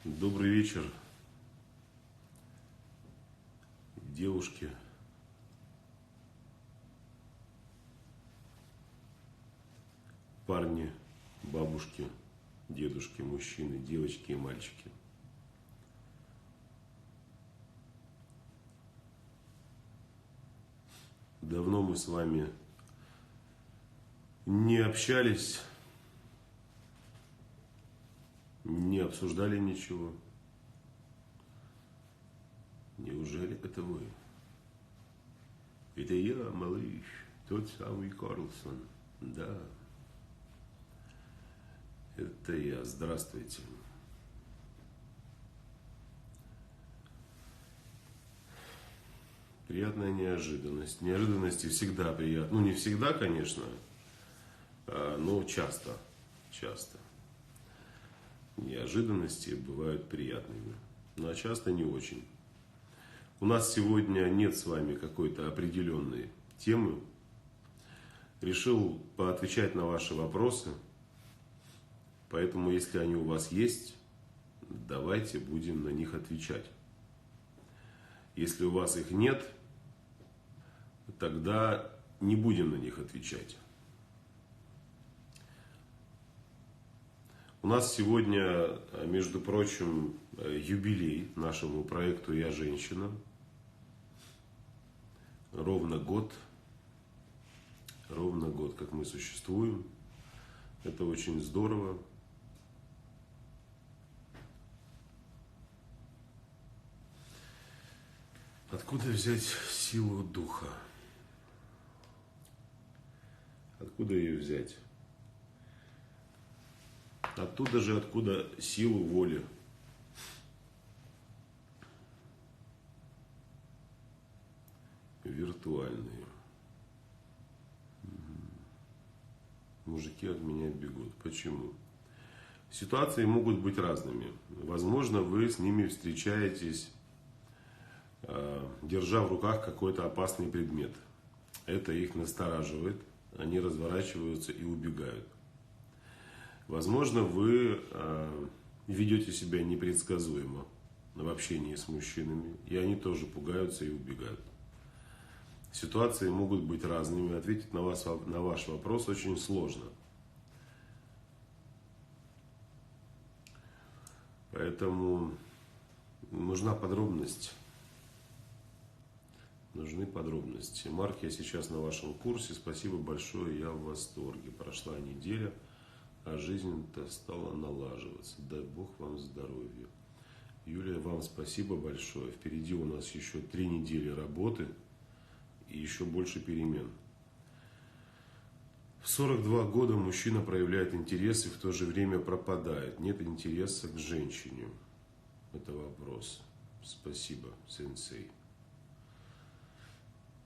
Добрый вечер, девушки, парни, бабушки, дедушки, мужчины, девочки и мальчики. Давно мы с вами не общались, не обсуждали ничего. Неужели это вы? Это я, малыш, тот самый Карлсон. Да, это я. Здравствуйте. Приятная неожиданность. Неожиданности всегда приятно. Ну, не всегда, конечно, но часто. Часто. Неожиданности бывают приятными, но часто не очень. У нас сегодня нет с вами какой-то определенной темы. Решил поотвечать на ваши вопросы. Поэтому, если они у вас есть, давайте будем на них отвечать. Если у вас их нет, тогда не будем на них отвечать. У нас сегодня, между прочим, юбилей нашему проекту «Я женщина». Ровно год, как мы существуем. Это очень здорово. Откуда взять силу духа? Откуда ее взять? Оттуда же, откуда силу воли. Виртуальные. Мужики от меня бегут. Почему? Ситуации могут быть разными. Возможно, вы с ними встречаетесь, держа в руках какой-то опасный предмет. Это их настораживает. Они разворачиваются и убегают. Возможно, вы ведете себя непредсказуемо в общении с мужчинами, и они тоже пугаются и убегают. Ситуации могут быть разными. Ответить на ваш вопрос очень сложно. Поэтому нужна подробность. Нужны подробности. Марк, я сейчас на вашем курсе. Спасибо большое, я в восторге. Прошла неделя, а жизнь-то стала налаживаться. Дай Бог вам здоровья. Юлия, вам спасибо большое. Впереди у нас еще 3 недели работы и еще больше перемен. В 42 года мужчина проявляет интерес и в то же время пропадает. Нет интереса к женщине. Это вопрос. Спасибо, сенсей.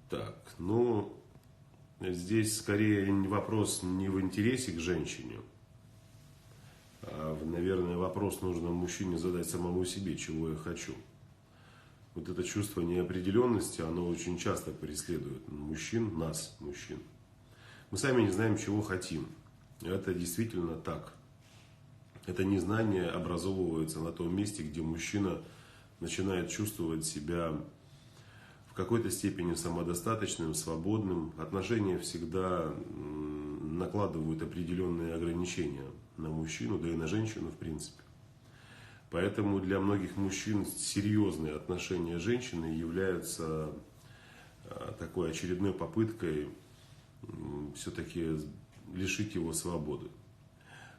Так, ну, здесь скорее вопрос не в интересе к женщине, а, наверное, вопрос нужно мужчине задать самому себе, чего я хочу. Вот это чувство неопределенности, оно очень часто преследует мужчин, нас, мужчин. Мы сами не знаем, чего хотим. Это действительно так. Это незнание образовывается на том месте, где мужчина начинает чувствовать себя в какой-то степени самодостаточным, свободным. Отношения всегда накладывают определенные ограничения на мужчину, да и на женщину в принципе. Поэтому для многих мужчин серьезные отношения с женщиной являются такой очередной попыткой все-таки лишить его свободы.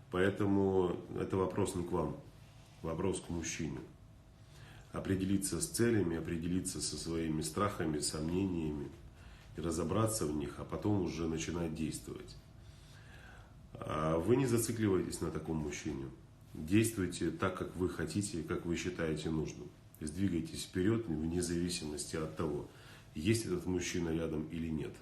Поэтому это вопрос не к вам, вопрос к мужчине. Определиться с целями, определиться со своими страхами, сомнениями и разобраться в них, а потом уже начинать действовать. Вы не зацикливайтесь на таком мужчине. Действуйте так, как вы хотите, как вы считаете нужным. Двигайтесь вперед вне зависимости от того, есть этот мужчина рядом или нет.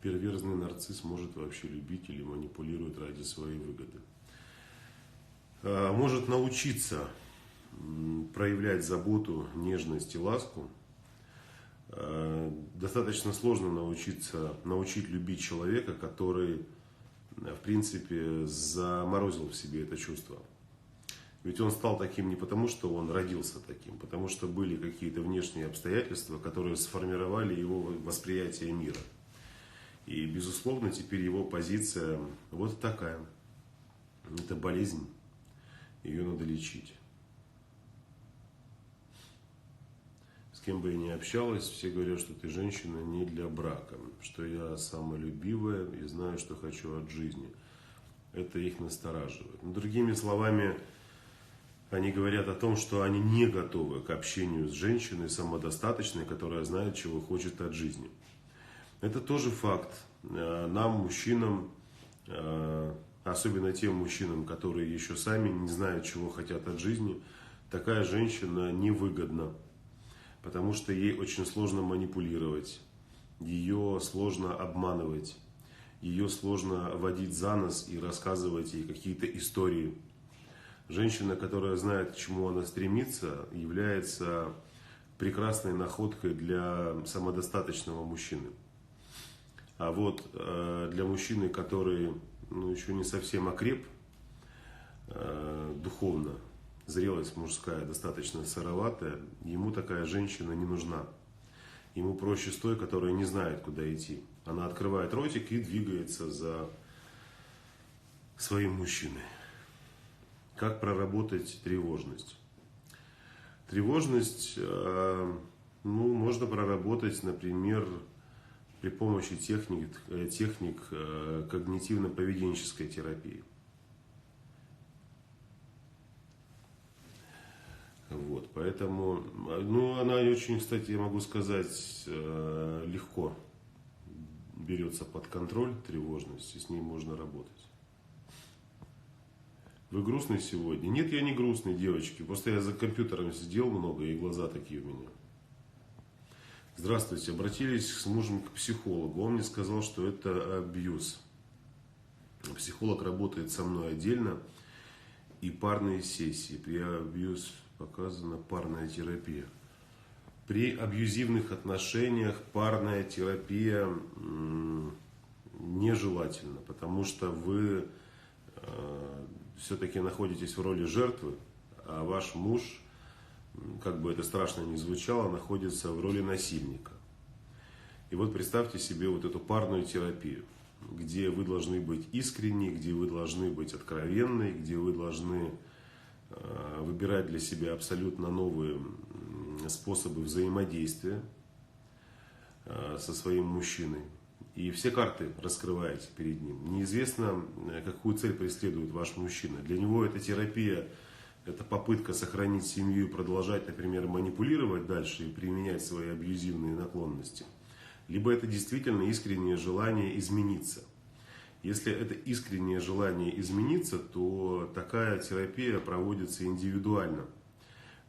Перверзный нарцисс может вообще любить или манипулирует ради своей выгоды. Может научиться проявлять заботу, нежность и ласку. Достаточно сложно научить любить человека, который в принципе, заморозил в себе это чувство. Ведь он стал таким не потому, что он родился таким, потому что были какие-то внешние обстоятельства, которые сформировали его восприятие мира. И, безусловно, теперь его позиция вот такая. Это болезнь, ее надо лечить. С кем бы я ни общалась, все говорят, что ты женщина не для брака, что я самолюбивая и знаю, что хочу от жизни. Это их настораживает. Но, другими словами, они говорят о том, что они не готовы к общению с женщиной самодостаточной, которая знает, чего хочет от жизни. Это тоже факт. Нам, мужчинам, особенно тем мужчинам, которые еще сами не знают, чего хотят от жизни, такая женщина невыгодна. Потому что ей очень сложно манипулировать, ее сложно обманывать, ее сложно водить за нос и рассказывать ей какие-то истории. Женщина, которая знает, к чему она стремится, является прекрасной находкой для самодостаточного мужчины. А вот для мужчины, который еще не совсем окреп духовно, зрелость мужская достаточно сыроватая, ему такая женщина не нужна. Ему проще с той, которая не знает, куда идти. Она открывает ротик и двигается за своим мужчиной. Как проработать тревожность? Тревожность можно проработать, например, при помощи техник когнитивно-поведенческой терапии. Вот, поэтому, она очень, кстати, я могу сказать, легко берется под контроль тревожность, и с ней можно работать. Вы грустный сегодня? Нет, я не грустный, девочки, просто я за компьютером сидел много, и глаза такие у меня. Здравствуйте, обратились с мужем к психологу, он мне сказал, что это абьюз. Психолог работает со мной отдельно, и парные сессии. При абьюз показана парная терапия. При абьюзивных отношениях парная терапия нежелательна, потому что вы все-таки находитесь в роли жертвы, а ваш муж, как бы это страшно ни звучало, находится в роли насильника. И вот представьте себе вот эту парную терапию, где вы должны быть искренни, где вы должны быть откровенны, где вы должны выбирать для себя абсолютно новые способы взаимодействия со своим мужчиной. И все карты раскрываете перед ним. Неизвестно, какую цель преследует ваш мужчина. Для него эта терапия, это попытка сохранить семью и продолжать, например, манипулировать дальше и применять свои абьюзивные наклонности. Либо это действительно искреннее желание измениться. Если это искреннее желание измениться, то такая терапия проводится индивидуально.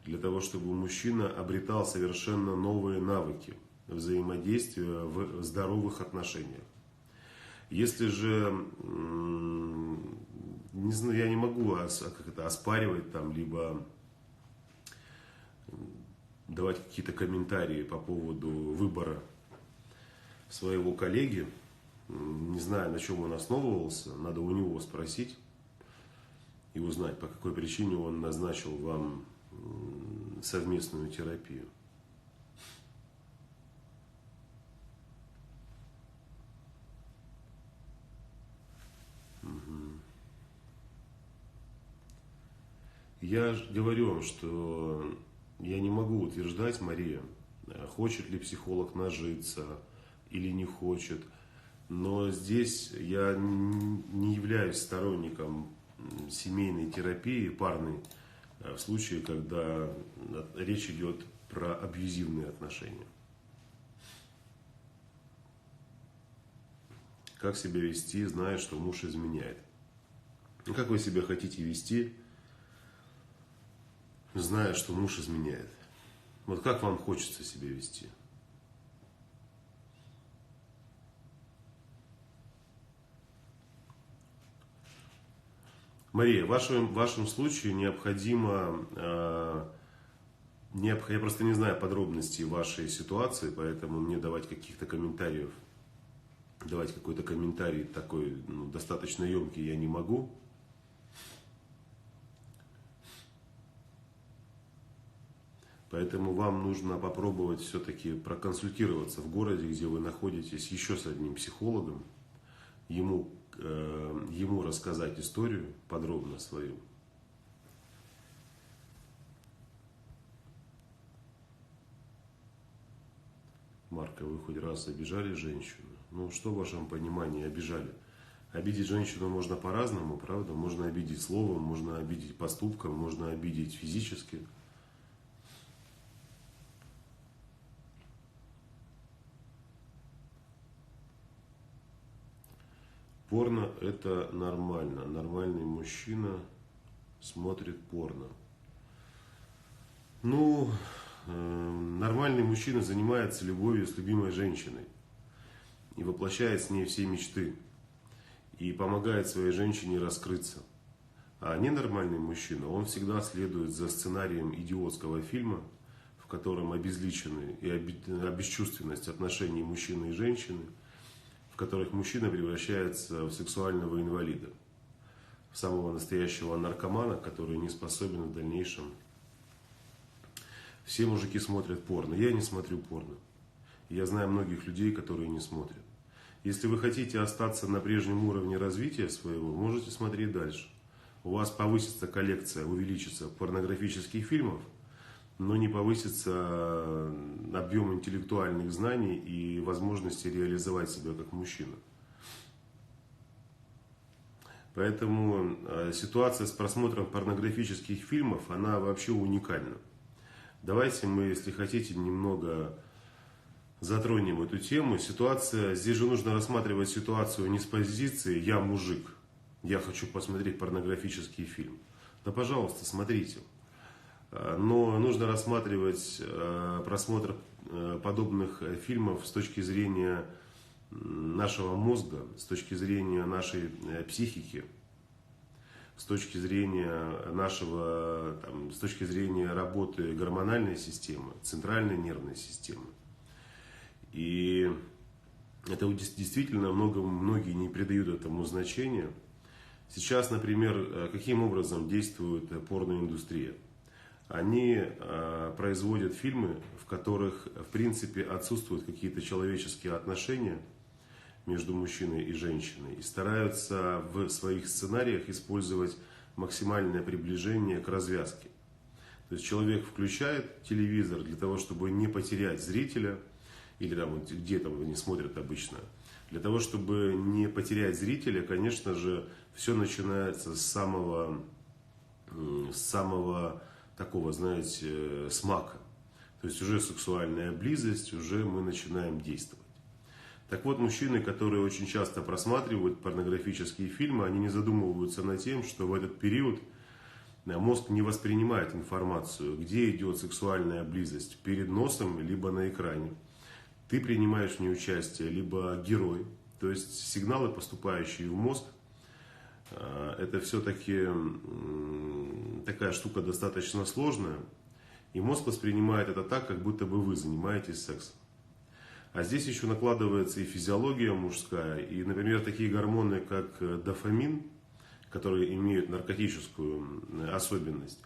Для того, чтобы мужчина обретал совершенно новые навыки взаимодействия в здоровых отношениях. Если же, не знаю, я не могу оспаривать там, либо давать какие-то комментарии по поводу выбора своего коллеги, не знаю, на чем он основывался, надо у него спросить и узнать, по какой причине он назначил вам совместную терапию. Я говорю вам, что я не могу утверждать, Мария, хочет ли психолог нажиться или не хочет. Но здесь я не являюсь сторонником семейной терапии, парной, в случае, когда речь идет про абьюзивные отношения. Как себя вести, зная, что муж изменяет? Как вы себя хотите вести, зная, что муж изменяет? Вот как вам хочется себя вести? Мария, в вашем случае необходимо, я просто не знаю подробностей вашей ситуации, поэтому мне давать каких-то комментариев давать какой-то комментарий такой, ну, достаточно емкий я не могу. Поэтому вам нужно попробовать все-таки проконсультироваться в городе, где вы находитесь, еще с одним психологом, ему рассказать историю подробно свою. Марка, вы хоть раз обижали женщину? Ну, что в вашем понимании обижали? Обидеть женщину можно по-разному, правда? Можно обидеть словом, можно обидеть поступком, можно обидеть физически. Порно – это нормально. Нормальный мужчина смотрит порно. Ну, нормальный мужчина занимается любовью с любимой женщиной и воплощает с ней все мечты и помогает своей женщине раскрыться. А ненормальный мужчина, он всегда следует за сценарием идиотского фильма, в котором обезличены и обесчувственность отношений мужчины и женщины, в которых мужчина превращается в сексуального инвалида, в самого настоящего наркомана, который не способен в дальнейшем. Все мужики смотрят порно. Я не смотрю порно. Я знаю многих людей, которые не смотрят. Если вы хотите остаться на прежнем уровне развития своего, можете смотреть дальше. У вас повысится коллекция, увеличится порнографических фильмов, но не повысится объем интеллектуальных знаний и возможности реализовать себя как мужчина. Поэтому ситуация с просмотром порнографических фильмов, она вообще уникальна. Давайте мы, если хотите, немного затронем эту тему. Здесь же нужно рассматривать ситуацию не с позиции «я мужик, я хочу посмотреть порнографический фильм». Да, пожалуйста, смотрите. Но нужно рассматривать просмотр подобных фильмов с точки зрения нашего мозга, с точки зрения нашей психики, с точки зрения с точки зрения работы гормональной системы, центральной нервной системы. И это действительно многие не придают этому значения. Сейчас, например, каким образом действует порноиндустрия? Они производят фильмы, в которых, в принципе, отсутствуют какие-то человеческие отношения между мужчиной и женщиной, и стараются в своих сценариях использовать максимальное приближение к развязке. То есть человек включает телевизор для того, чтобы не потерять зрителя, или там, где там они смотрят обычно, для того, чтобы не потерять зрителя, конечно же, все начинается с самого такого, знаете, смака. То есть уже сексуальная близость, уже мы начинаем действовать. Так вот, мужчины, которые очень часто просматривают порнографические фильмы, они не задумываются над тем, что в этот период мозг не воспринимает информацию, где идет сексуальная близость, перед носом, либо на экране. Ты принимаешь в ней участие, либо герой. То есть сигналы, поступающие в мозг, это все-таки такая штука достаточно сложная. И мозг воспринимает это так, как будто бы вы занимаетесь сексом. А здесь еще накладывается и физиология мужская, и, например, такие гормоны, как дофамин, которые имеют наркотическую особенность,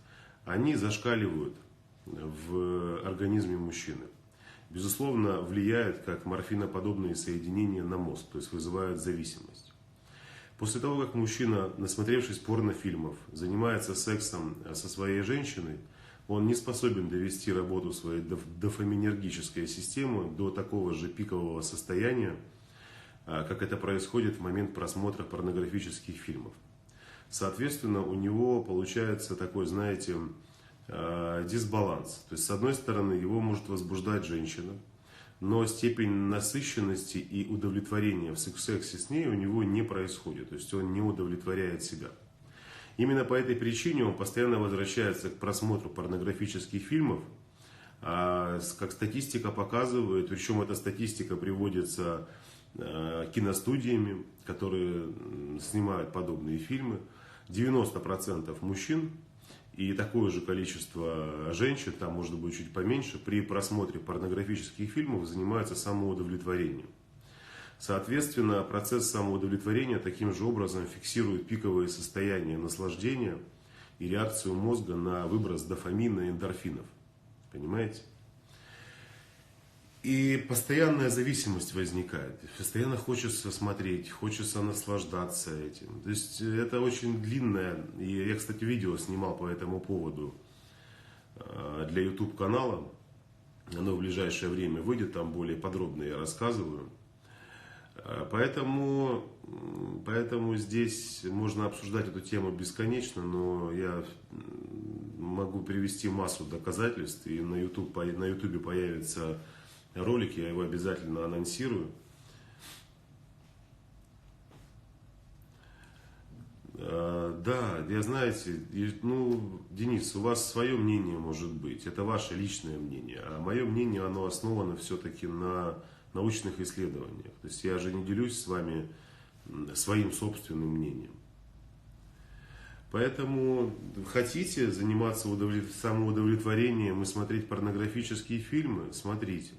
они зашкаливают в организме мужчины. Безусловно, влияют как морфиноподобные соединения на мозг, то есть вызывают зависимость. После того, как мужчина, насмотревшись порнофильмов, занимается сексом со своей женщиной, он не способен довести работу своей дофаминергической системы до такого же пикового состояния, как это происходит в момент просмотра порнографических фильмов. Соответственно, у него получается такой, знаете, дисбаланс. То есть, с одной стороны, его может возбуждать женщина, но степень насыщенности и удовлетворения в сексе с ней у него не происходит. То есть, он не удовлетворяет себя. Именно по этой причине он постоянно возвращается к просмотру порнографических фильмов. Как статистика показывает, причем эта статистика приводится киностудиями, которые снимают подобные фильмы, 90% мужчин и такое же количество женщин, там может быть чуть поменьше, при просмотре порнографических фильмов занимаются самоудовлетворением. Соответственно, процесс самоудовлетворения таким же образом фиксирует пиковые состояния наслаждения и реакцию мозга на выброс дофамина и эндорфинов. Понимаете? И постоянная зависимость возникает. Постоянно хочется смотреть, хочется наслаждаться этим. То есть это очень длинное. И я, кстати, видео снимал по этому поводу для YouTube канала. Оно в ближайшее время выйдет, там более подробно я рассказываю. Поэтому здесь можно обсуждать эту тему бесконечно, но я могу привести массу доказательств. И на YouTube появится ролик, я его обязательно анонсирую. Да, я знаете, Денис, у вас свое мнение может быть, это ваше личное мнение, а мое мнение, оно основано все-таки на научных исследованиях. То есть я же не делюсь с вами своим собственным мнением. Поэтому хотите заниматься самоудовлетворением и смотреть порнографические фильмы, смотрите.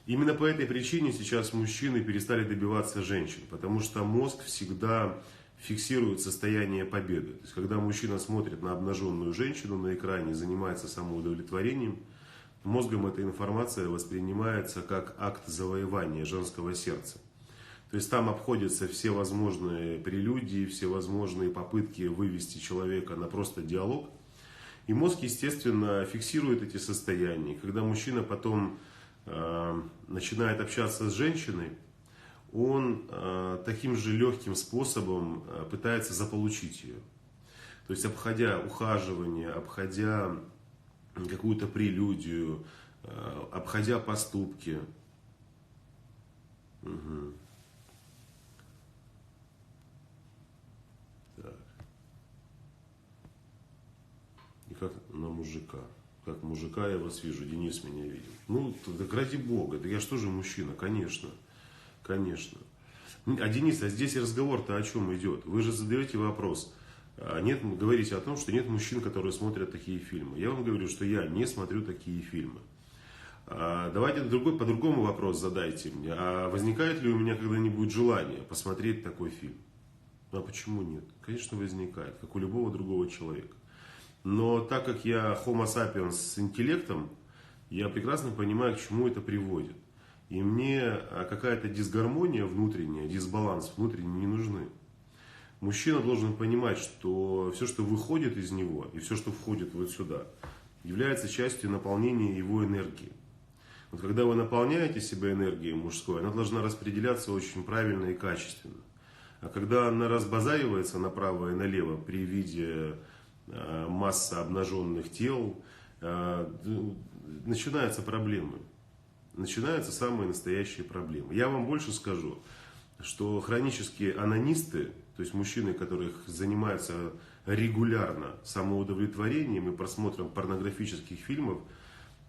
Именно по этой причине сейчас мужчины перестали добиваться женщин, потому что мозг всегда фиксирует состояние победы. То есть, когда мужчина смотрит на обнаженную женщину на экране, занимается самоудовлетворением, мозгом эта информация воспринимается как акт завоевания женского сердца. То есть там обходятся все возможные прелюдии, все возможные попытки вывести человека на просто диалог. И мозг, естественно, фиксирует эти состояния. Когда мужчина потом начинает общаться с женщиной, он таким же легким способом пытается заполучить ее. То есть обходя ухаживание, обходя какую-то прелюдию, обходя поступки. Угу. Так. И как на мужика. Как мужика я вас вижу, Денис меня видел. Ну, так ради бога, да я что же мужчина, конечно. Конечно. А Денис, а здесь разговор-то о чем идет? Вы же задаете вопрос. Говорите о том, что нет мужчин, которые смотрят такие фильмы. Я вам говорю, что я не смотрю такие фильмы. Давайте по-другому вопрос задайте мне. А возникает ли у меня когда-нибудь желание посмотреть такой фильм? Ну а почему нет? Конечно, возникает, как у любого другого человека. Но так как я Homo sapiens с интеллектом, я прекрасно понимаю, к чему это приводит. И мне какая-то дисгармония внутренняя, дисбаланс внутренний не нужны. Мужчина должен понимать, что все, что выходит из него, и все, что входит вот сюда, является частью наполнения его энергии. Вот когда вы наполняете себя энергией мужской, она должна распределяться очень правильно и качественно. А когда она разбазаривается направо и налево при виде массы обнаженных тел, начинаются проблемы. Начинаются самые настоящие проблемы. Я вам больше скажу, что хронические анонисты, то есть мужчины, которые занимаются регулярно самоудовлетворением и просмотром порнографических фильмов,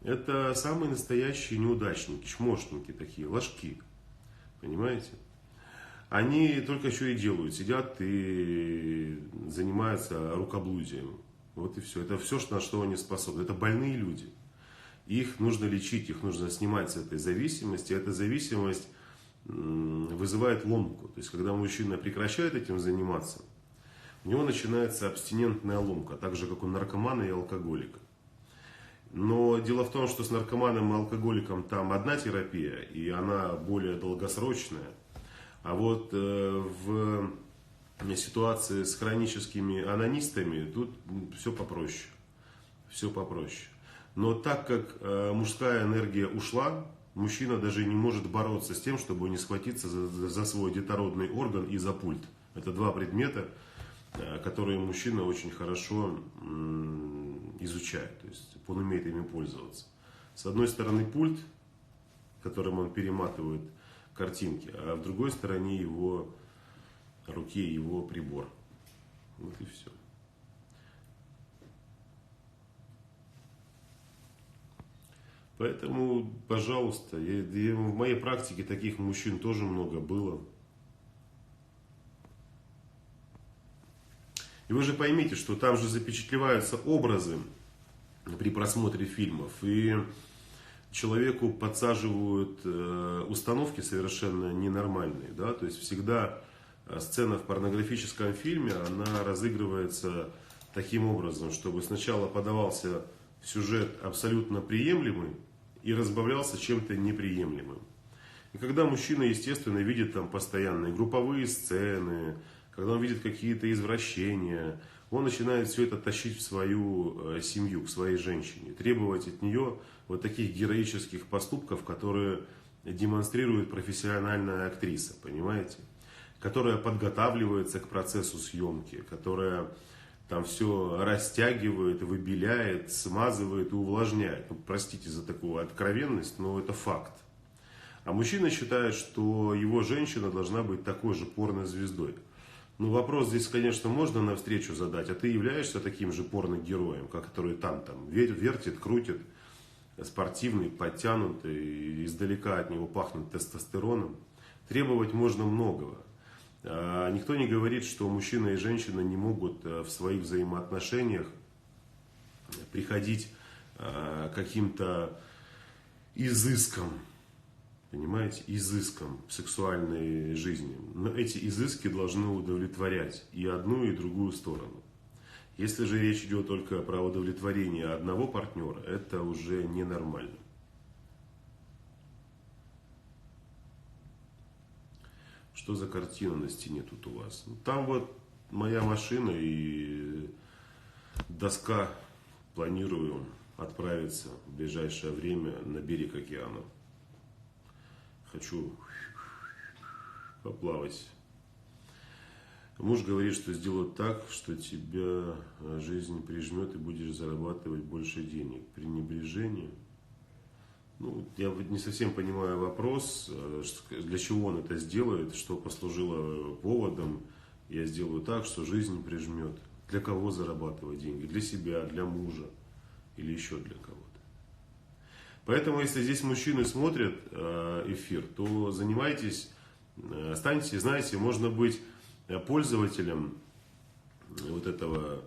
это самые настоящие неудачники, чмошники такие, ложки. Понимаете? Они только что и делают, сидят и занимаются рукоблудием. Вот и все. Это все, на что они способны. Это больные люди. Их нужно лечить, их нужно снимать с этой зависимости. Эта зависимость вызывает ломку. То есть, когда мужчина прекращает этим заниматься, у него начинается абстинентная ломка, так же, как у наркомана и алкоголика. Но дело в том, что с наркоманом и алкоголиком там одна терапия, и она более долгосрочная. А вот в ситуации с хроническими анонистами тут все попроще. Все попроще. Но так как мужская энергия ушла, мужчина даже не может бороться с тем, чтобы не схватиться за свой детородный орган и за пульт. Это два предмета, которые мужчина очень хорошо изучает. То есть он умеет ими пользоваться. С одной стороны пульт, которым он перематывает картинки, а в другой стороне его руке его прибор. Вот и все. Поэтому, пожалуйста, в моей практике таких мужчин тоже много было. И вы же поймите, что там же запечатлеваются образы при просмотре фильмов. И человеку подсаживают установки совершенно ненормальные, да, то есть всегда сцена в порнографическом фильме, она разыгрывается таким образом, чтобы сначала подавался сюжет абсолютно приемлемый и разбавлялся чем-то неприемлемым. И когда мужчина, естественно, видит там постоянные групповые сцены, когда он видит какие-то извращения, он начинает все это тащить в свою семью, к своей женщине, требовать от нее вот таких героических поступков, которые демонстрирует профессиональная актриса, понимаете? Которая подготавливается к процессу съемки, которая там все растягивает, выбеляет, смазывает и увлажняет. Ну, простите за такую откровенность, но это факт. А мужчина считает, что его женщина должна быть такой же порнозвездой. Ну, вопрос здесь, конечно, можно навстречу задать, а ты являешься таким же порногероем, который там вертит, крутит, спортивный, подтянутый, издалека от него пахнет тестостероном. Требовать можно многого. Никто не говорит, что мужчина и женщина не могут в своих взаимоотношениях приходить к каким-то изыскам, понимаете, изыскам в сексуальной жизни. Но эти изыски должны удовлетворять и одну, и другую сторону. Если же речь идет только про удовлетворение одного партнера, это уже ненормально. Что за картина на стене тут у вас? Там вот моя машина и доска. Планирую отправиться в ближайшее время на берег океана. Хочу поплавать. Муж говорит, что сделают так, что тебя жизнь прижмет и будешь зарабатывать больше денег. Пренебрежение. Ну, я не совсем понимаю вопрос, для чего он это сделает, что послужило поводом. Я сделаю так, что жизнь прижмет. Для кого зарабатывать деньги? Для себя, для мужа или еще для кого-то. Поэтому, если здесь мужчины смотрят эфир, то занимайтесь, станьте, знаете, можно быть пользователем вот этого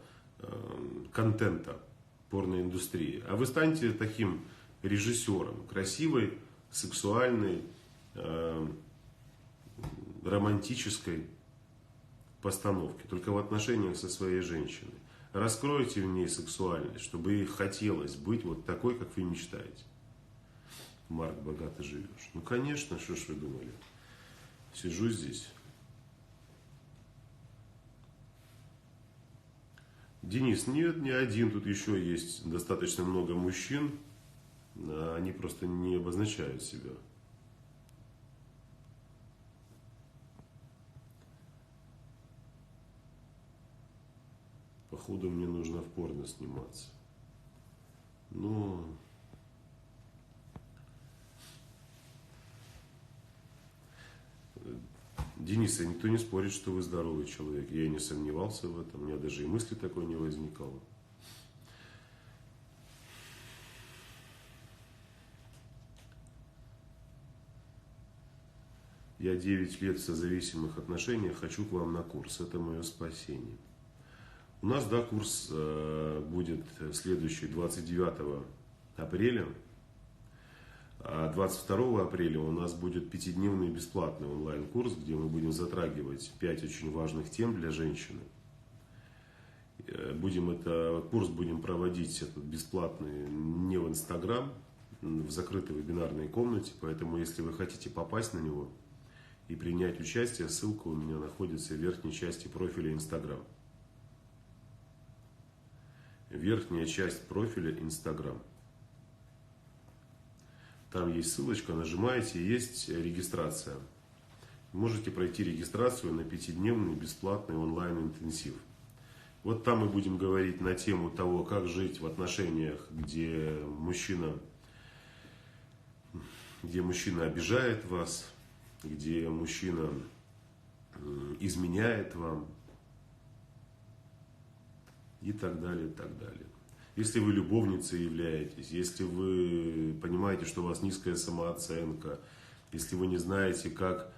контента порноиндустрии. А вы станьте таким режиссером красивой, сексуальной, романтической постановки, только в отношениях со своей женщиной. Раскройте в ней сексуальность, чтобы ей хотелось быть вот такой, как вы мечтаете. Марк, богато живешь. Ну, конечно, что ж вы думали? Сижу здесь. Денис, нет, не один, тут еще есть достаточно много мужчин. Они просто не обозначают себя. Походу мне нужно в порно сниматься. Но Денис, никто не спорит, что вы здоровый человек. Я и не сомневался в этом. У меня даже и мысли такой не возникало. Я 9 лет в созависимых отношениях, хочу к вам на курс. Это мое спасение. У нас, да, курс будет следующий 29 апреля. А 22 апреля у нас будет 5-дневный бесплатный онлайн-курс, где мы будем затрагивать 5 очень важных тем для женщины. Курс будем проводить этот бесплатный не в Инстаграм, в закрытой вебинарной комнате. Поэтому, если вы хотите попасть на него и принять участие, ссылка у меня находится в верхней части профиля Инстаграм. Верхняя часть профиля Инстаграм. Там есть ссылочка, нажимаете, есть регистрация. Можете пройти регистрацию на 5-дневный бесплатный онлайн-интенсив. Вот там мы будем говорить на тему того, как жить в отношениях, где мужчина обижает вас, где мужчина изменяет вам и так далее, и так далее. Если вы любовницей являетесь, если вы понимаете, что у вас низкая самооценка, если вы не знаете, как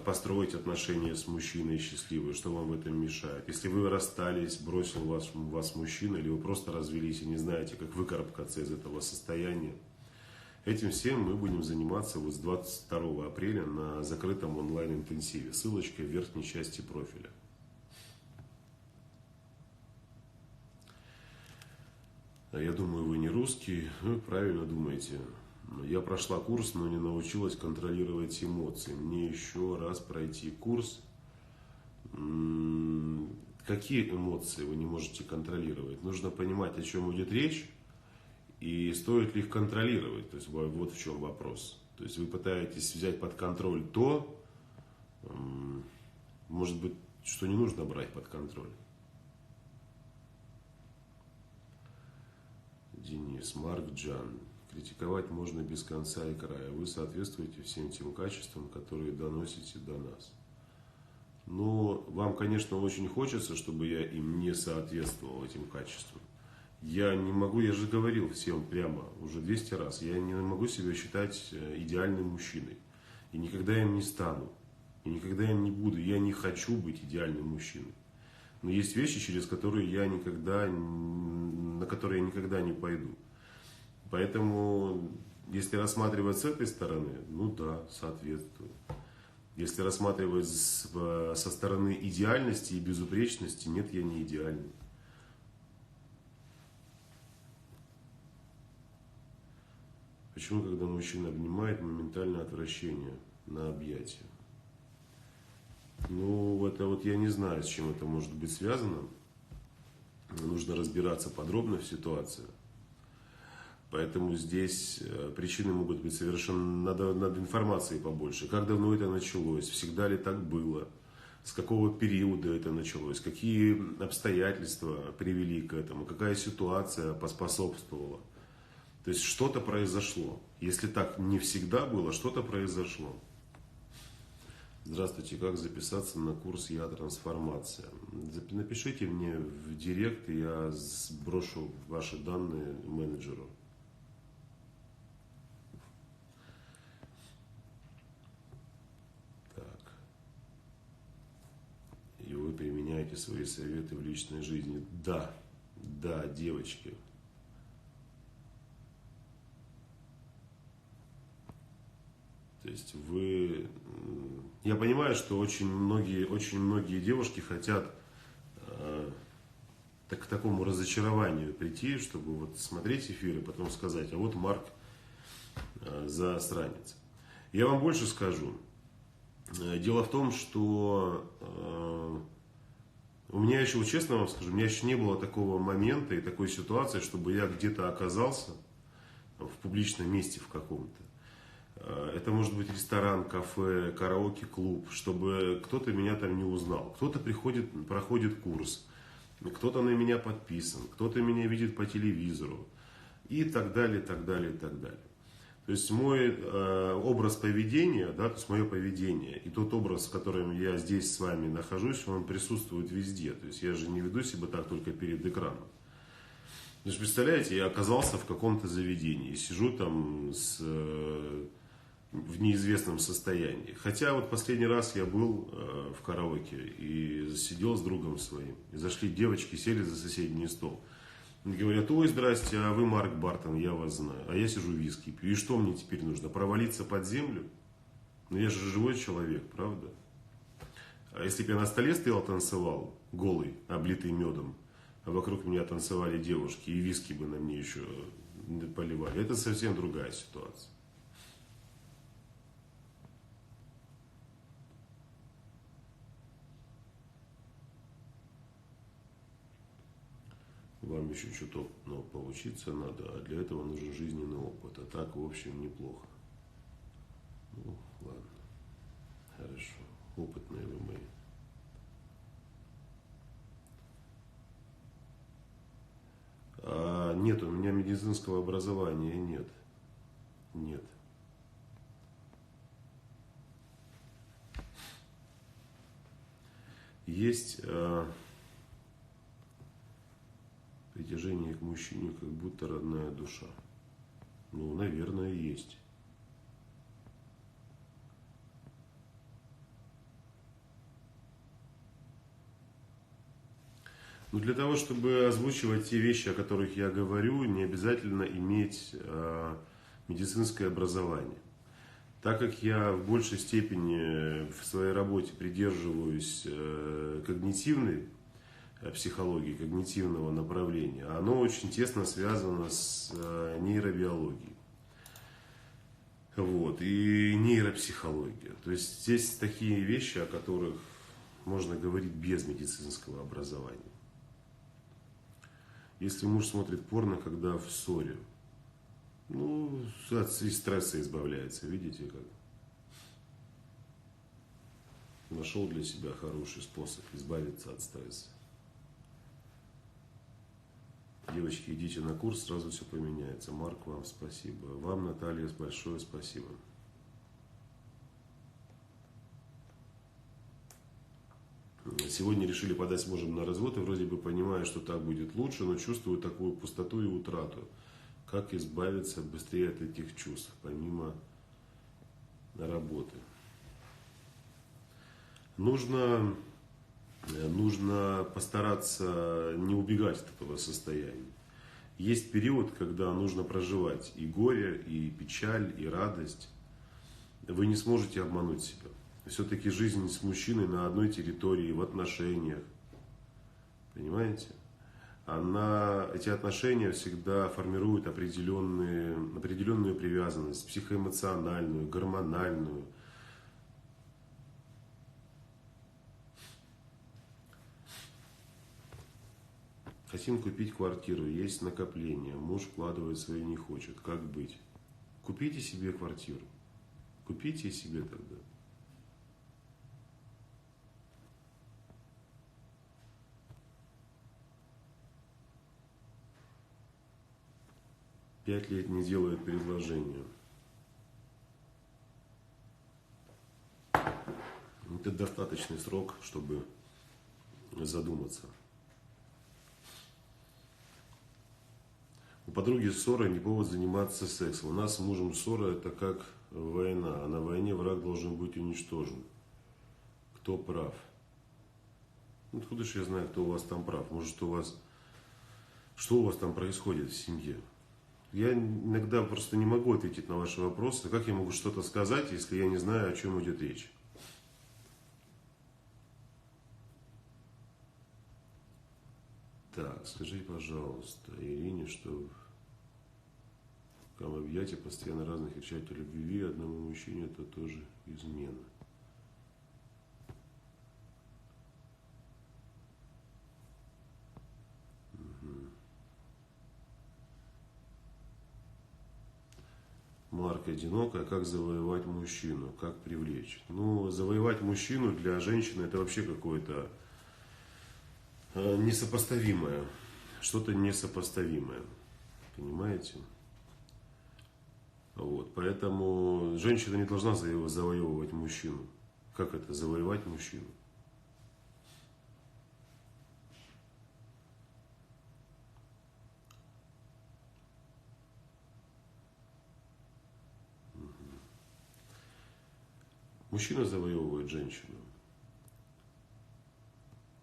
построить отношения с мужчиной счастливые, что вам в этом мешает. Если вы расстались, бросил вас мужчина, или вы просто развелись и не знаете, как выкарабкаться из этого состояния. Этим всем мы будем заниматься вот с 22 апреля на закрытом онлайн-интенсиве. Ссылочка в верхней части профиля. Я думаю, вы не русский, вы правильно думаете. Я прошла курс, но не научилась контролировать эмоции. Мне еще раз пройти курс. Какие эмоции вы не можете контролировать? Нужно понимать, о чем идет речь, и стоит ли их контролировать. То есть вот в чем вопрос. То есть вы пытаетесь взять под контроль то, может быть, что не нужно брать под контроль. Денис, Марк Джан. Критиковать можно без конца и края. Вы соответствуете всем тем качествам, которые доносите до нас. Но вам, конечно, очень хочется, чтобы я им не соответствовал, этим качествам. Я не могу, я же говорил всем прямо уже 200 раз, я не могу себя считать идеальным мужчиной. И никогда им не стану. И никогда им не буду. Я не хочу быть идеальным мужчиной. Но есть вещи, через которые на которые я никогда не пойду. Поэтому, если рассматривать с этой стороны, ну да, соответствую. Если рассматривать со стороны идеальности и безупречности, нет, я не идеальный. Почему, когда мужчина обнимает, моментальное отвращение на объятия? Ну, это вот я не знаю, с чем это может быть связано. Нужно разбираться подробно в ситуации. Поэтому здесь причины могут быть совершенно... Надо информации побольше. Как давно это началось? Всегда ли так было? С какого периода это началось? Какие обстоятельства привели к этому? Какая ситуация поспособствовала? То есть что-то произошло. Если так не всегда было, что-то произошло. Здравствуйте, как записаться на курс «Я трансформация»? Напишите мне в директ, и я сброшу ваши данные менеджеру. Так. И вы применяете свои советы в личной жизни? Да, да, девочки. То есть я понимаю, что очень многие девушки хотят к такому разочарованию прийти, чтобы вот смотреть эфир и потом сказать, а вот Марк засранец. Я вам больше скажу. Дело в том, что у меня еще, честно вам скажу, у меня еще не было такого момента и такой ситуации, чтобы я где-то оказался в публичном месте в каком-то. Это может быть ресторан, кафе, караоке-клуб, чтобы кто-то меня там не узнал. Кто-то проходит курс, кто-то на меня подписан, кто-то меня видит по телевизору и так далее, так далее, так далее. То есть мой образ поведения, да, то есть мое поведение и тот образ, с которым я здесь с вами нахожусь, он присутствует везде. То есть я же не веду себя так только перед экраном. То есть представляете, я оказался в каком-то заведении, сижу там в неизвестном состоянии. Хотя вот последний раз я был в караоке и сидел с другом своим. И зашли девочки, сели за соседний стол. И говорят, ой, здрасте, а вы Марк Бартон, я вас знаю. А я сижу виски пью. И что мне теперь нужно? Провалиться под землю? Ну я же живой человек, правда? А если бы я на столе стоял, танцевал, голый, облитый медом, а вокруг меня танцевали девушки, и виски бы на мне еще поливали, это совсем другая ситуация. Вам еще чуток, но поучиться надо, а для этого нужен жизненный опыт. А так, в общем, неплохо. Ну, ладно. Хорошо. Опытные вы мои. Нет, у меня медицинского образования нет. Нет. Есть притяжение к мужчине, как будто родная душа. Ну, наверное, есть. Но для того, чтобы озвучивать те вещи, о которых я говорю, не обязательно иметь медицинское образование. Так как я в большей степени в своей работе придерживаюсь когнитивной психологии, когнитивного направления, оно очень тесно связано с нейробиологией. Вот, и нейропсихология. То есть здесь такие вещи, о которых можно говорить без медицинского образования. Если муж смотрит порно, когда в ссоре, ну, от стресса избавляется, видите как? Нашел для себя хороший способ избавиться от стресса. Девочки, идите на курс, сразу все поменяется. Марк, вам спасибо. Вам, Наталья, большое спасибо. Сегодня решили подать с мужем на развод, и вроде бы понимаю, что так будет лучше, но чувствую такую пустоту и утрату. Как избавиться быстрее от этих чувств, помимо работы? Нужно постараться не убегать от этого состояния. Есть период, когда нужно проживать и горе, и печаль, и радость. Вы не сможете обмануть себя. Все-таки жизнь с мужчиной на одной территории, в отношениях. Понимаете? Эти отношения всегда формируют определенную привязанность, психоэмоциональную, гормональную. Хотим купить квартиру, есть накопление, муж вкладывать свои не хочет. Как быть? Купите себе квартиру. Купите себе тогда. Пять лет не делают предложение. Это достаточный срок, чтобы задуматься. У подруги ссора, не повод заниматься сексом. У нас с мужем ссора — это как война, а на войне враг должен быть уничтожен. Кто прав? Ну, откуда же я знаю, кто у вас там прав? Может, что у вас там происходит в семье? Я иногда просто не могу ответить на ваши вопросы. Как я могу что-то сказать, если я не знаю, о чем идет речь? Так, скажите, пожалуйста, Ирине, что в объятия постоянно разных кричать о любви одному мужчине — это тоже измена. Марк, одинокая, как завоевать мужчину, как привлечь? Ну, завоевать мужчину для женщины — это вообще какое-то несопоставимое, что-то несопоставимое, понимаете? Вот, поэтому женщина не должна завоевывать мужчину. Как это, завоевать мужчину? Мужчина завоевывает женщину.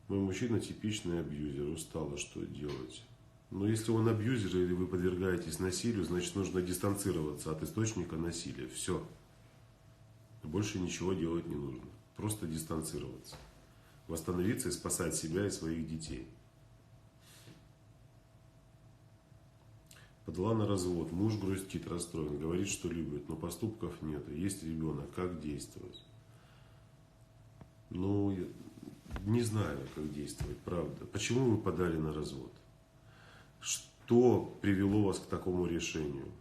Мой мужчина типичный абьюзер, устала, что делать? Но если он абьюзер или вы подвергаетесь насилию, значит нужно дистанцироваться от источника насилия. Все. Больше ничего делать не нужно. Просто дистанцироваться. Восстановиться и спасать себя и своих детей. Подала на развод. Муж грустит, расстроен. Говорит, что любит, но поступков нет. Есть ребенок. Как действовать? Ну, не знаю, как действовать, правда. Почему вы подали на развод? Что привело вас к такому решению?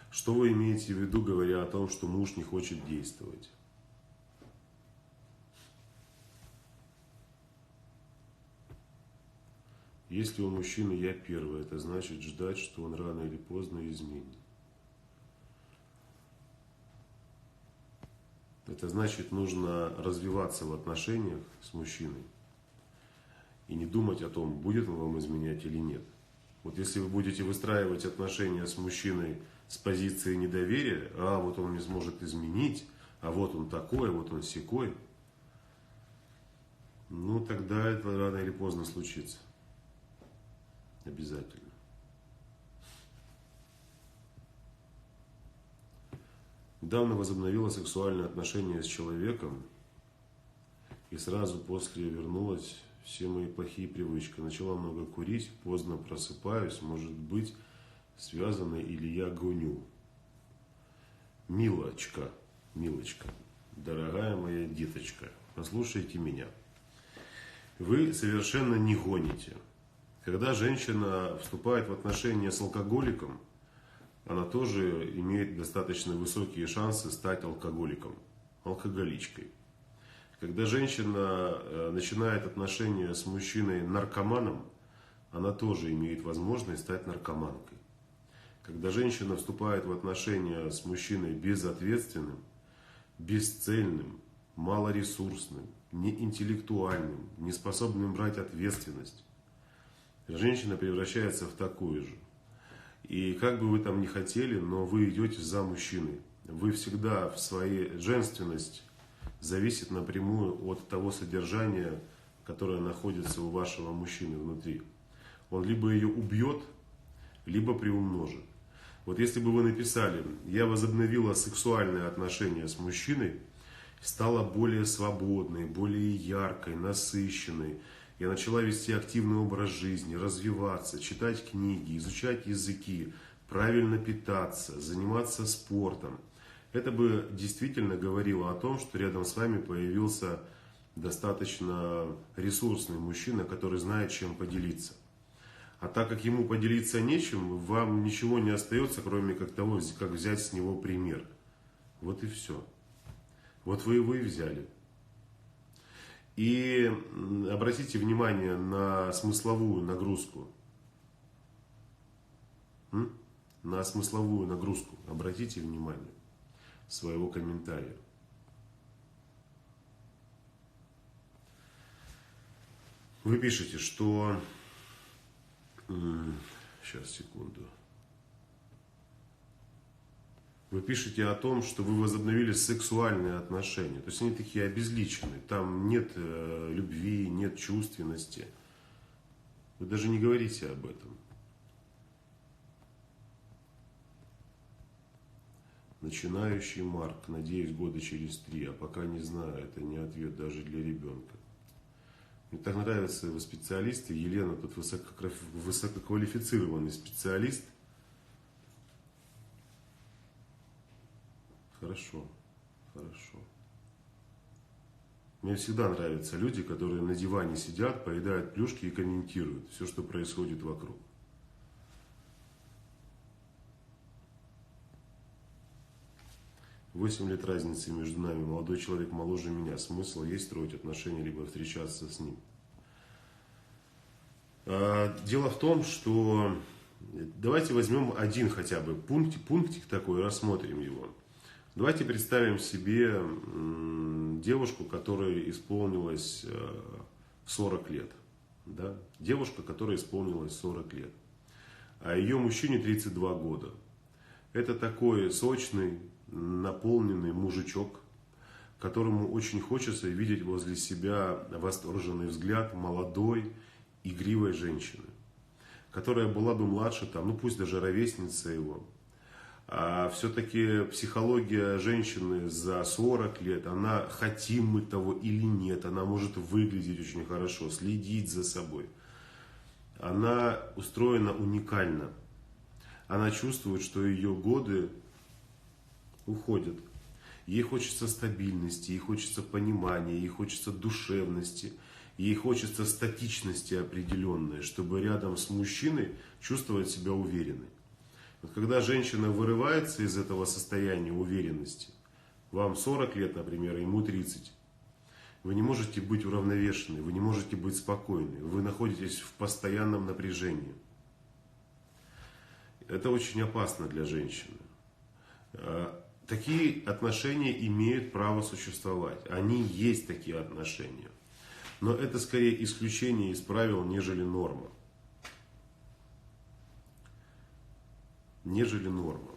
Что вы имеете в виду, говоря о том, что муж не хочет действовать? Если у мужчины я первый, это значит ждать, что он рано или поздно изменит. Это значит, нужно развиваться в отношениях с мужчиной и не думать о том, будет он вам изменять или нет. Вот если вы будете выстраивать отношения с мужчиной с позиции недоверия, а вот он не сможет изменить, а вот он такой, а вот он сякой, ну тогда это рано или поздно случится. Обязательно. Недавно возобновила сексуальные отношения с человеком и сразу после вернулась все мои плохие привычки. Начала много курить, поздно просыпаюсь, может быть, связано или я гоню. Милочка, милочка, дорогая моя деточка, послушайте меня. Вы совершенно не гоните. Когда женщина вступает в отношения с алкоголиком, она тоже имеет достаточно высокие шансы стать алкоголиком, алкоголичкой. Когда женщина начинает отношения с мужчиной-наркоманом, она тоже имеет возможность стать наркоманкой. Когда женщина вступает в отношения с мужчиной безответственным, бесцельным, малоресурсным, неинтеллектуальным, неспособным брать ответственность, женщина превращается в такую же. И как бы вы там ни хотели, но вы идете за мужчиной. Вы всегда в своей женственности зависит напрямую от того содержания, которое находится у вашего мужчины внутри. Он либо ее убьет, либо приумножит. Вот если бы вы написали: я возобновила сексуальные отношения с мужчиной, стала более свободной, более яркой, насыщенной, я начала вести активный образ жизни, развиваться, читать книги, изучать языки, правильно питаться, заниматься спортом. Это бы действительно говорило о том, что рядом с вами появился достаточно ресурсный мужчина, который знает, чем поделиться. А так как ему поделиться нечем, вам ничего не остается, кроме как того, как взять с него пример. Вот и все. Вот вы его и взяли. И обратите внимание на смысловую нагрузку. На смысловую нагрузку обратите внимание своего комментария. Вы пишете, что... Сейчас, секунду. Вы пишете о том, что вы возобновили сексуальные отношения. То есть они такие обезличенные. Там нет любви, нет чувственности. Вы даже не говорите об этом. Начинающий Марк, надеюсь, года через 3, а пока не знаю, это не ответ даже для ребенка. Мне так нравятся его специалисты. Елена тут высококвалифицированный специалист. Хорошо, хорошо. Мне всегда нравятся люди, которые на диване сидят, поедают плюшки и комментируют все, что происходит вокруг. «8 лет разницы между нами. Молодой человек моложе меня. Смысл есть строить отношения, либо встречаться с ним?» Дело в том, что давайте возьмем один хотя бы пунктик такой, рассмотрим его. Давайте представим себе девушку, которой исполнилось 40 лет. Да? Девушка, которой исполнилось 40 лет. А ее мужчине 32 года. Это такой сочный, наполненный мужичок, которому очень хочется видеть возле себя восторженный взгляд молодой, игривой женщины, которая была бы младше, там, ну пусть даже ровесница его. А все-таки психология женщины за 40 лет, она, хотим мы того или нет, она может выглядеть очень хорошо, следить за собой. Она устроена уникально. Она чувствует, что ее годы уходят. Ей хочется стабильности, ей хочется понимания, ей хочется душевности, ей хочется статичности определенной, чтобы рядом с мужчиной чувствовать себя уверенной. Вот когда женщина вырывается из этого состояния уверенности, вам 40 лет, например, ему 30, вы не можете быть уравновешенной, вы не можете быть спокойной, вы находитесь в постоянном напряжении. Это очень опасно для женщины. Такие отношения имеют право существовать. Они есть такие отношения. Но это скорее исключение из правил, нежели норма. Нежели норма.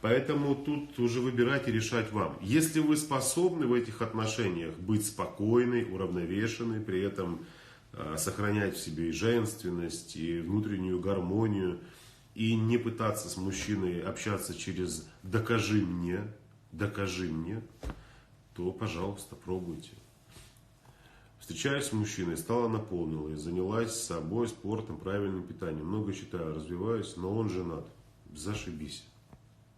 Поэтому тут уже выбирать и решать вам. Если вы способны в этих отношениях быть спокойной, уравновешенной, при этом сохранять в себе и женственность, и внутреннюю гармонию, и не пытаться с мужчиной общаться через «докажи мне», докажи мне, то, пожалуйста, пробуйте. Встречаюсь с мужчиной, стала наполнилась, занялась собой, спортом, правильным питанием. Много читаю, развиваюсь, но он женат. Зашибись.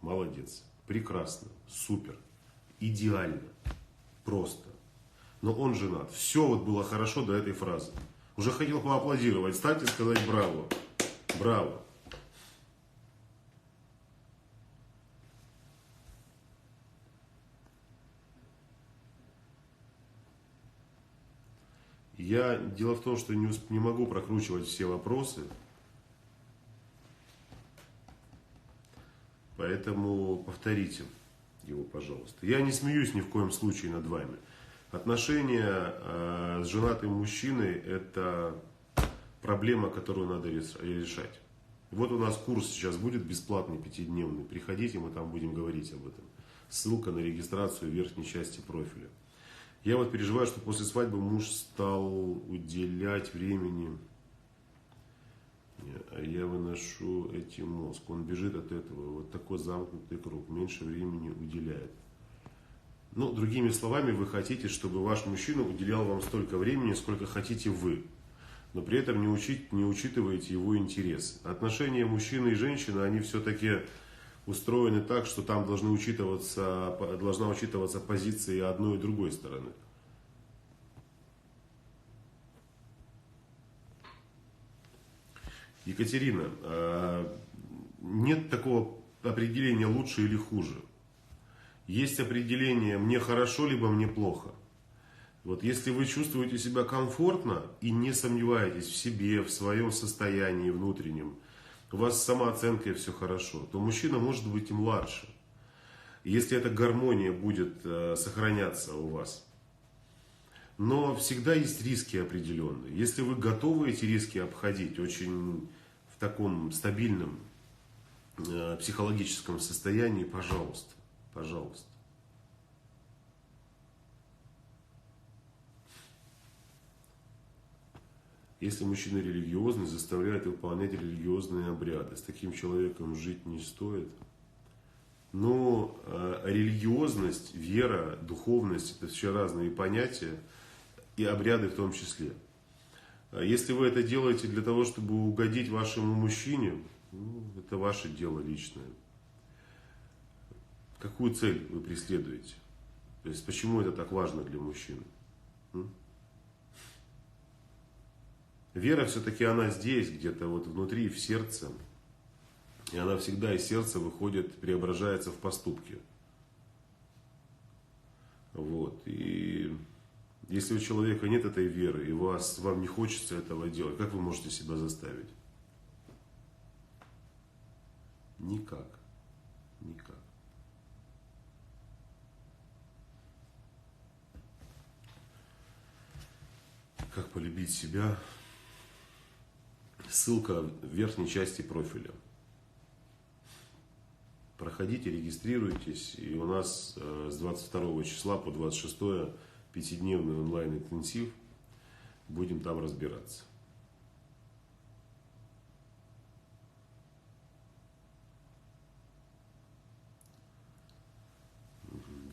Молодец. Прекрасно. Супер. Идеально. Просто. Но он женат. Все вот было хорошо до этой фразы. Уже хотел поаплодировать, встать и сказать браво. Браво. Дело в том, что не могу прокручивать все вопросы, поэтому повторите его, пожалуйста. Я не смеюсь ни в коем случае над вами. Отношения с женатым мужчиной – это проблема, которую надо решать. Вот у нас курс сейчас будет бесплатный, 5-дневный. Приходите, мы там будем говорить об этом. Ссылка на регистрацию в верхней части профиля. Я вот переживаю, что после свадьбы муж стал уделять времени, а я выношу этим мозг. Он бежит от этого. Вот такой замкнутый круг. Меньше времени уделяет. Ну, другими словами, вы хотите, чтобы ваш мужчина уделял вам столько времени, сколько хотите вы. Но при этом не учитываете его интересы. Отношения мужчины и женщины, они все-таки устроены так, что там должна учитываться позиция одной и другой стороны. Екатерина, нет такого определения лучше или хуже. Есть определение «мне хорошо» либо «мне плохо». Вот если вы чувствуете себя комфортно и не сомневаетесь в себе, в своем состоянии внутреннем, у вас с самооценкой все хорошо, то мужчина может быть и младше. Если эта гармония будет сохраняться у вас. Но всегда есть риски определенные. Если вы готовы эти риски обходить очень в таком стабильном психологическом состоянии, пожалуйста, пожалуйста. Если мужчина религиозный, заставляет выполнять религиозные обряды. С таким человеком жить не стоит. Но религиозность, вера, духовность – это все разные понятия, и обряды в том числе. Если вы это делаете для того, чтобы угодить вашему мужчине, ну, это ваше дело личное. Какую цель вы преследуете? То есть, почему это так важно для мужчины? Вера все-таки она здесь, где-то вот внутри, в сердце. И она всегда из сердца выходит, преображается в поступки. Вот. И если у человека нет этой веры, и вам не хочется этого делать, как вы можете себя заставить? Никак. Никак. Как полюбить себя? Ссылка в верхней части профиля. Проходите, регистрируйтесь. И у нас с 22 числа по 26 5-дневный онлайн-интенсив. Будем там разбираться.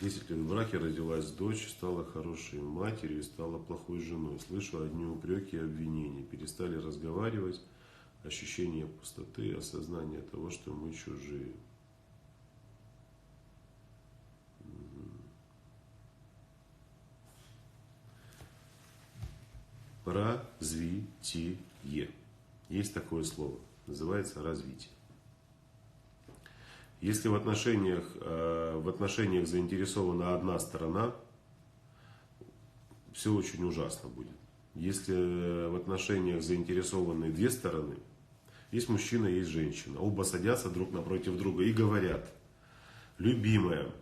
Десять лет в браке, родилась дочь, стала хорошей матерью, стала плохой женой. Слышу одни упреки и обвинения. Перестали разговаривать. Ощущение пустоты, осознание того, что мы чужие. Развитие. Есть такое слово. Называется развитие. Если в отношениях заинтересована одна сторона, все очень ужасно будет. Если в отношениях заинтересованы две стороны, есть мужчина, есть женщина, оба садятся друг напротив друга и говорят: любимая,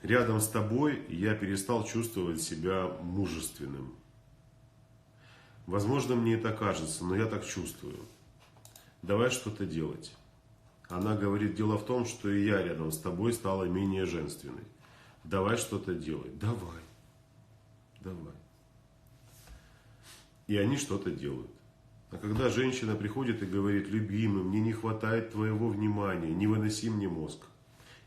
рядом с тобой я перестал чувствовать себя мужественным. Возможно, мне это кажется, но я так чувствую. Давай что-то делать. Она говорит: дело в том, что и я рядом с тобой стала менее женственной. Давай что-то делать. Давай. Давай. И они что-то делают. А когда женщина приходит и говорит: любимый, мне не хватает твоего внимания, не выноси мне мозг.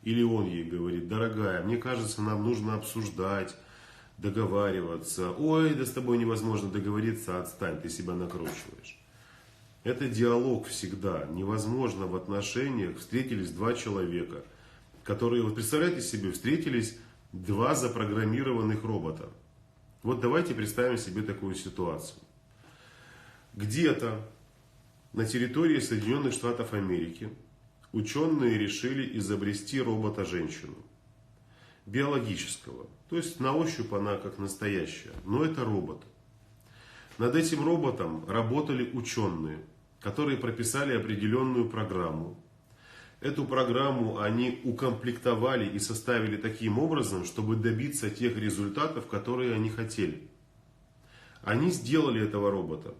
Или он ей говорит: дорогая, мне кажется, нам нужно обсуждать, договариваться. Ой, да с тобой невозможно договориться, отстань, ты себя накручиваешь. Это диалог всегда. Невозможно в отношениях. Встретились два человека, которые, вот представляете себе, встретились два запрограммированных робота. Вот давайте представим себе такую ситуацию. Где-то на территории Соединенных Штатов Америки ученые решили изобрести робота-женщину. Биологического. То есть на ощупь она как настоящая. Но это робот. Над этим роботом работали ученые, которые прописали определенную программу. Эту программу они укомплектовали и составили таким образом, чтобы добиться тех результатов, которые они хотели. Они сделали этого робота.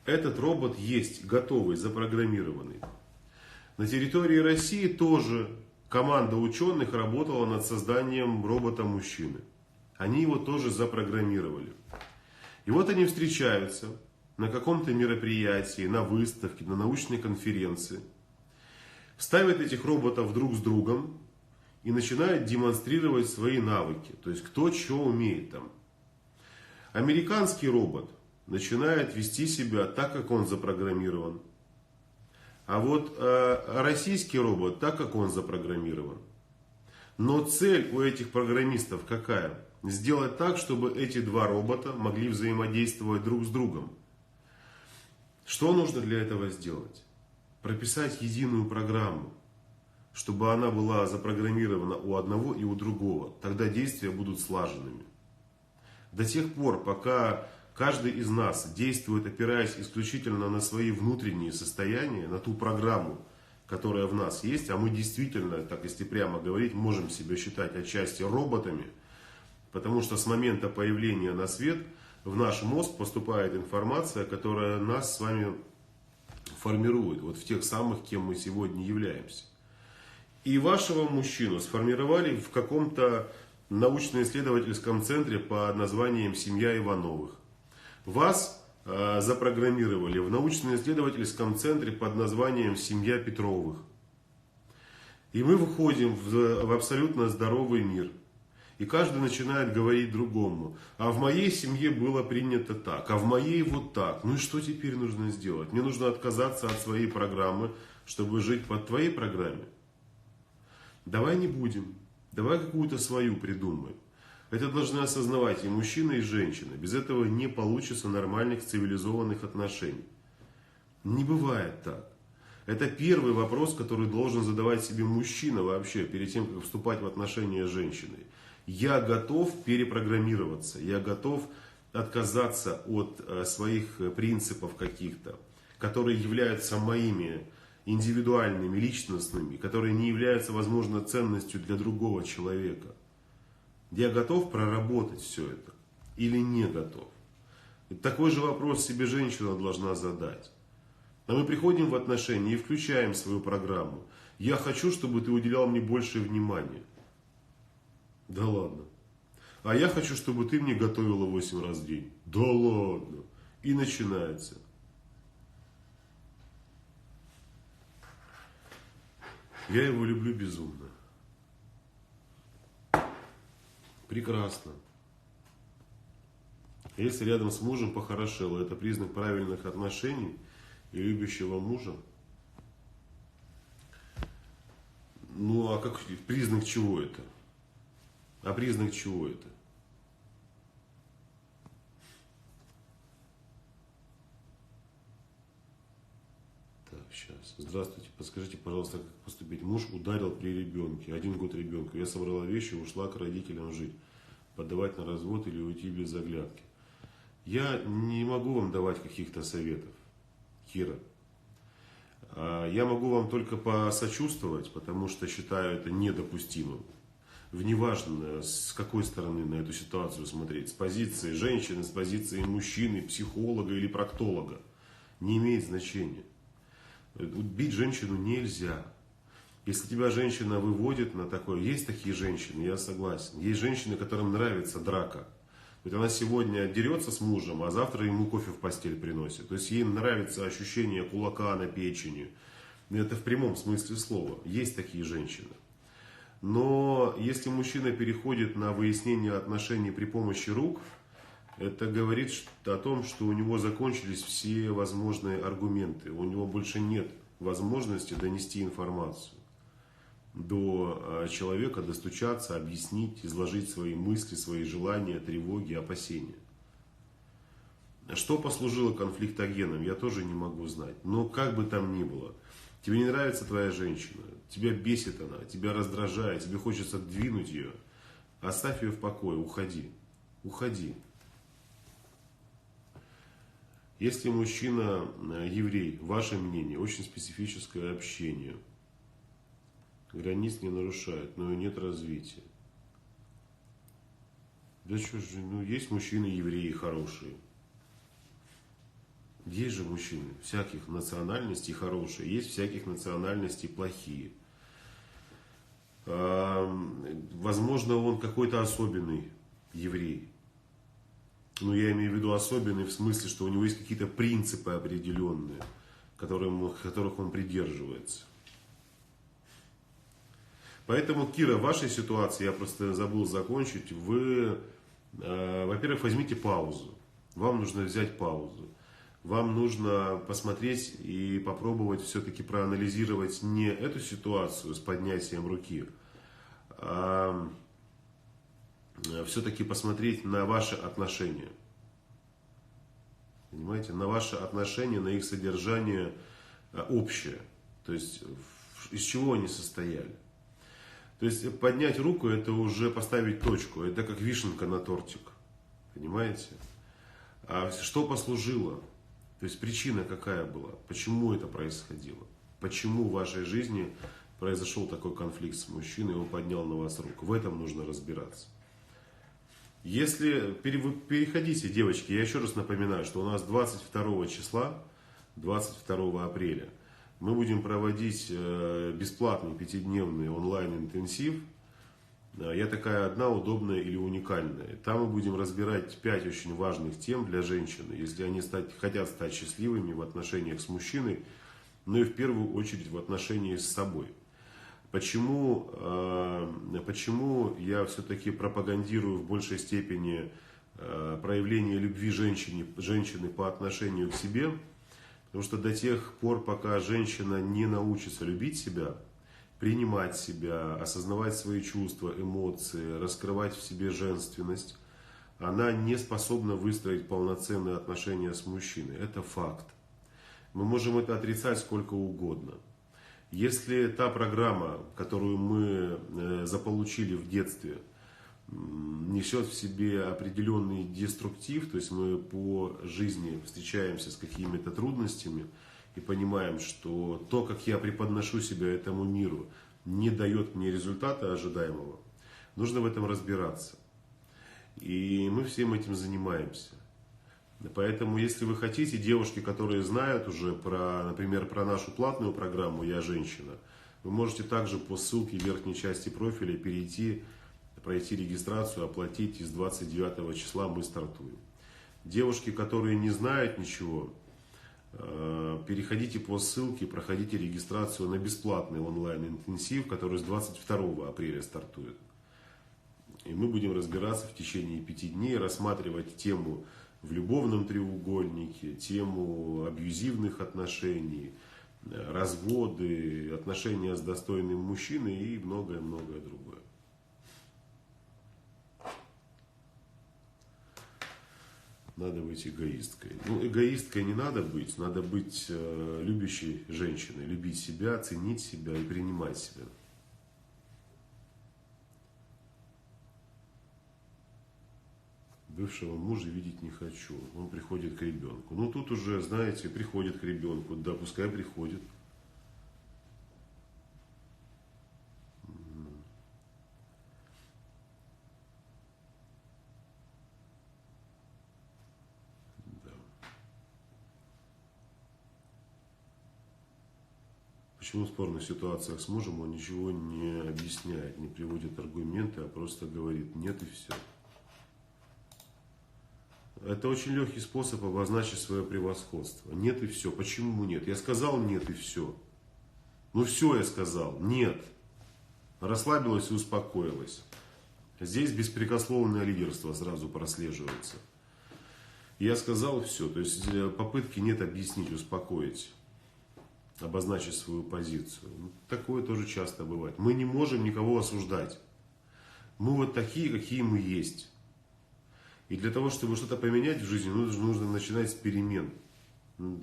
Этот робот есть, готовый, запрограммированный. На территории России тоже команда ученых работала над созданием робота-мужчины. Они его тоже запрограммировали. И вот они встречаются на каком-то мероприятии, на выставке, на научной конференции. Ставят этих роботов друг с другом и начинают демонстрировать свои навыки. То есть кто что умеет там. Американский робот начинает вести себя так, как он запрограммирован. А вот российский робот так, как он запрограммирован. Но цель у этих программистов какая? Сделать так, чтобы эти два робота могли взаимодействовать друг с другом. Что нужно для этого сделать? Прописать единую программу, чтобы она была запрограммирована у одного и у другого. Тогда действия будут слаженными. До тех пор, пока каждый из нас действует, опираясь исключительно на свои внутренние состояния, на ту программу, которая в нас есть, а мы действительно, так если прямо говорить, можем себя считать отчасти роботами, потому что с момента появления на свет в наш мозг поступает информация, которая нас с вами формирует, вот в тех самых, кем мы сегодня являемся. И вашего мужчину сформировали в каком-то научно-исследовательском центре под названием «Семья Ивановых». Вас запрограммировали в научно-исследовательском центре под названием «Семья Петровых». И мы выходим в абсолютно здоровый мир. И каждый начинает говорить другому: а в моей семье было принято так, а в моей вот так. Ну и что теперь нужно сделать? Мне нужно отказаться от своей программы, чтобы жить под твоей программе. Давай не будем. Давай какую-то свою придумаем. Это должны осознавать и мужчина, и женщина. Без этого не получится нормальных цивилизованных отношений. Не бывает так. Это первый вопрос, который должен задавать себе мужчина вообще, перед тем, как вступать в отношения с женщиной. Я готов перепрограммироваться, я готов отказаться от своих принципов каких-то, которые являются моими индивидуальными, личностными, которые не являются, возможно, ценностью для другого человека. Я готов проработать все это или не готов? И такой же вопрос себе женщина должна задать. А мы приходим в отношения и включаем свою программу. Я хочу, чтобы ты уделял мне больше внимания. Да ладно. А я хочу, чтобы ты мне готовила 8 раз в день. Да ладно. И начинается. Я его люблю безумно. Прекрасно. Если рядом с мужем похорошело, это признак правильных отношений и любящего мужа. Ну а как признак чего это? А признак чего это? Так, сейчас. Здравствуйте. Подскажите, пожалуйста, как поступить? Муж ударил при ребенке. 1 год ребенку. Я собрала вещи и ушла к родителям жить. Подавать на развод или уйти без оглядки. Я не могу вам давать каких-то советов, Кира. Я могу вам только посочувствовать, потому что считаю это недопустимым. Неважно, с какой стороны на эту ситуацию смотреть. С позиции женщины, с позиции мужчины, психолога или проктолога. Не имеет значения. Бить женщину нельзя. Если тебя женщина выводит на такое, есть такие женщины, я согласен. Есть женщины, которым нравится драка. Вот она сегодня дерется с мужем, а завтра ему кофе в постель приносит. То есть ей нравится ощущение кулака на печени. Это в прямом смысле слова. Есть такие женщины. Но если мужчина переходит на выяснение отношений при помощи рук, это говорит о том, что у него закончились все возможные аргументы. У него больше нет возможности донести информацию до человека, достучаться, объяснить, изложить свои мысли, свои желания, тревоги, опасения. Что послужило конфликтогеном, я тоже не могу знать. Но как бы там ни было, тебе не нравится твоя женщина, тебя бесит она, тебя раздражает, тебе хочется двинуть ее, оставь ее в покое, уходи. Уходи. Если мужчина еврей, ваше мнение, очень специфическое общение, границ не нарушает, но и нет развития. Да что же, ну есть мужчины евреи хорошие. Есть же мужчины всяких национальностей хорошие, есть всяких национальностей плохие. Возможно, он какой-то особенный еврей. Но я имею в виду особенный в смысле, что у него есть какие-то принципы определенные, которых он придерживается. Поэтому, Кира, в вашей ситуации, я просто забыл закончить, вы, во-первых, возьмите паузу. Вам нужно взять паузу. Вам нужно посмотреть и попробовать все-таки проанализировать не эту ситуацию с поднятием руки, а все-таки посмотреть на ваши отношения. Понимаете? На ваши отношения, на их содержание общее. То есть, из чего они состояли. То есть, поднять руку, это уже поставить точку. Это как вишенка на тортик. Понимаете? А что послужило? То есть, причина какая была? Почему это происходило? Почему в вашей жизни произошел такой конфликт с мужчиной, и он поднял на вас руку? В этом нужно разбираться. Если переходите, девочки, я еще раз напоминаю, что у нас 22 числа, 22 апреля, мы будем проводить бесплатный 5-дневный онлайн-интенсив. Я такая одна, удобная или уникальная. Там мы будем разбирать 5 очень важных тем для женщины, если они хотят стать счастливыми в отношениях с мужчиной, но и в первую очередь в отношении с собой. Почему я все-таки пропагандирую в большей степени проявление любви женщины по отношению к себе? Потому что до тех пор, пока женщина не научится любить себя, принимать себя, осознавать свои чувства, эмоции, раскрывать в себе женственность, она не способна выстроить полноценные отношения с мужчиной. Это факт. Мы можем это отрицать сколько угодно. Если та программа, которую мы заполучили в детстве, несет в себе определенный деструктив, то есть мы по жизни встречаемся с какими-то трудностями и понимаем, что то, как я преподношу себя этому миру, не дает мне результата ожидаемого, нужно в этом разбираться. И мы всем этим занимаемся. Поэтому, если вы хотите, девушки, которые знают уже, например, про нашу платную программу «Я женщина», вы можете также по ссылке в верхней части профиля пройти регистрацию, оплатить, и с 29 числа мы стартуем. Девушки, которые не знают ничего, переходите по ссылке, проходите регистрацию на бесплатный онлайн-интенсив, который с 22 апреля стартует. И мы будем разбираться в течение 5 дней, рассматривать тему в любовном треугольнике, тему абьюзивных отношений, разводы, отношения с достойным мужчиной и многое-многое другое. Надо быть эгоисткой. Ну, эгоисткой не надо быть любящей женщиной, любить себя, ценить себя и принимать себя. Бывшего мужа видеть не хочу, он приходит к ребенку. Ну тут уже, знаете, приходит к ребенку, да, пускай приходит. Да. Почему в спорных ситуациях с мужем он ничего не объясняет, не приводит аргументы, а просто говорит нет и все. Это очень легкий способ обозначить свое превосходство. Нет и все. Почему нет? Я сказал нет и все. Ну все я сказал. Нет. расслабилась и успокоилась. Здесь беспрекословное лидерство сразу прослеживается. Я сказал все, то есть попытки нет объяснить, успокоить, обозначить свою позицию. Такое тоже часто бывает. Мы не можем никого осуждать. Мы вот такие, какие мы есть. И для того, чтобы что-то поменять в жизни, нужно начинать с перемен,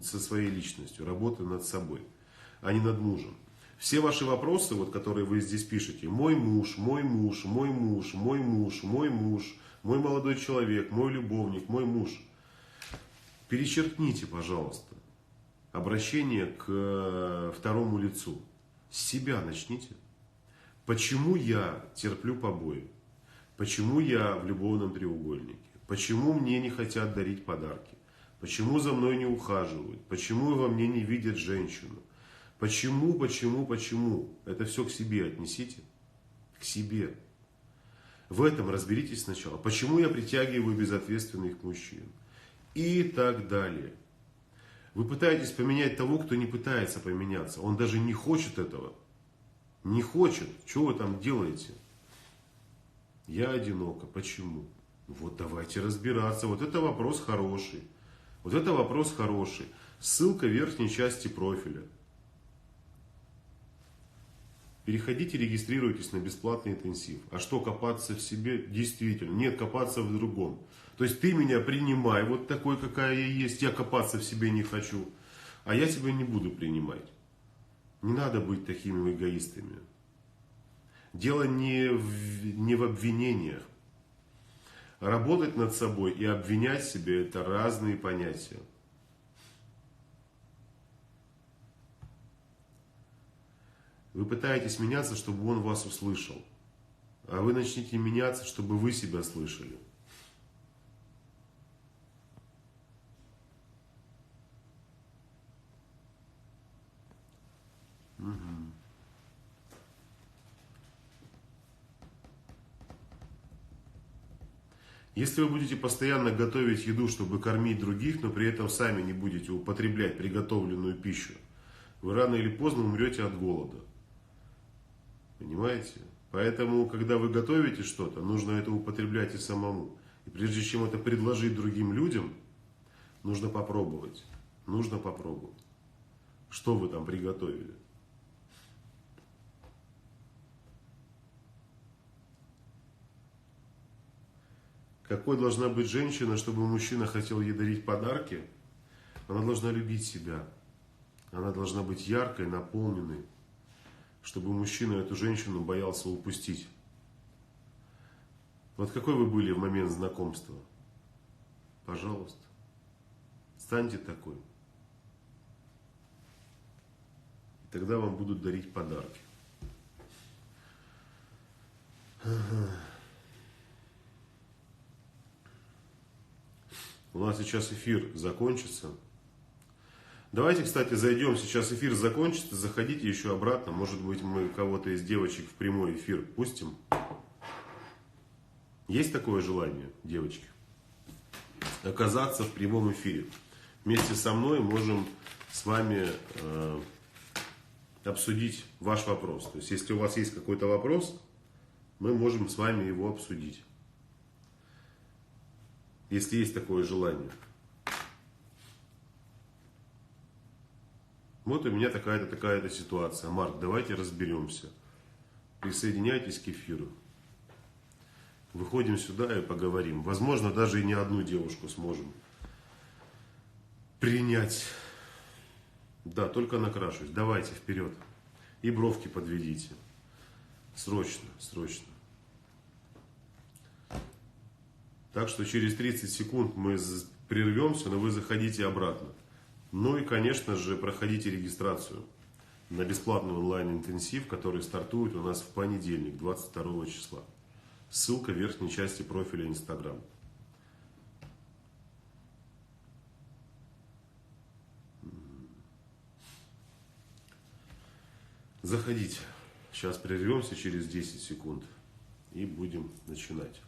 со своей личностью, работы над собой, а не над мужем. Все ваши вопросы, вот, которые вы здесь пишете, мой муж, мой муж, мой муж, мой муж, мой муж, мой молодой человек, мой любовник, мой муж, перечеркните, пожалуйста, обращение к второму лицу. С себя начните. Почему я терплю побои? Почему я в любовном треугольнике? Почему мне не хотят дарить подарки? Почему за мной не ухаживают? Почему во мне не видят женщину? Почему? Это все к себе отнесите. К себе. В этом разберитесь сначала. Почему я притягиваю безответственных мужчин? И так далее. Вы пытаетесь поменять того, кто не пытается поменяться. Он даже не хочет этого. Не хочет. Что вы там делаете? Я одинока. Почему? Вот давайте разбираться. Вот это вопрос хороший. Вот это вопрос хороший. Ссылка в верхней части профиля. Переходите, регистрируйтесь на бесплатный интенсив. А что, копаться в себе? Действительно. Нет, копаться в другом. То есть ты меня принимай вот такой, какая я есть. Я копаться в себе не хочу. А я тебя не буду принимать. Не надо быть такими эгоистами. Дело не в обвинениях. Работать над собой и обвинять себя — это разные понятия. Вы пытаетесь меняться, чтобы он вас услышал. А вы начните меняться, чтобы вы себя слышали. Если вы будете постоянно готовить еду, чтобы кормить других, но при этом сами не будете употреблять приготовленную пищу, вы рано или поздно умрете от голода. Понимаете? Поэтому, когда вы готовите что-то, нужно это употреблять и самому. И прежде чем это предложить другим людям, нужно попробовать. Нужно попробовать. Что вы там приготовили? Какой должна быть женщина, чтобы мужчина хотел ей дарить подарки? Она должна любить себя. Она должна быть яркой, наполненной, чтобы мужчина эту женщину боялся упустить. Вот какой вы были в момент знакомства? Пожалуйста, станьте такой. И тогда вам будут дарить подарки. У нас сейчас эфир закончится. Давайте, кстати, зайдем. Сейчас эфир закончится. Заходите еще обратно. Может быть, мы кого-то из девочек в прямой эфир пустим. Есть такое желание, девочки? Оказаться в прямом эфире. Вместе со мной можем с вами обсудить ваш вопрос. То есть, если у вас есть какой-то вопрос, мы можем с вами его обсудить. Если есть такое желание. Вот у меня такая-то ситуация. Марк, давайте разберемся. Присоединяйтесь к эфиру. Выходим сюда и поговорим. Возможно, даже и не одну девушку сможем принять. Да, только накрашусь. Давайте вперед. И бровки подведите. Срочно, срочно. Так что через 30 секунд мы прервемся, но вы заходите обратно. Ну и, конечно же, проходите регистрацию на бесплатный онлайн-интенсив, который стартует у нас в понедельник, 22 числа. Ссылка в верхней части профиля Instagram. Заходите. Сейчас прервемся через 10 секунд и будем начинать.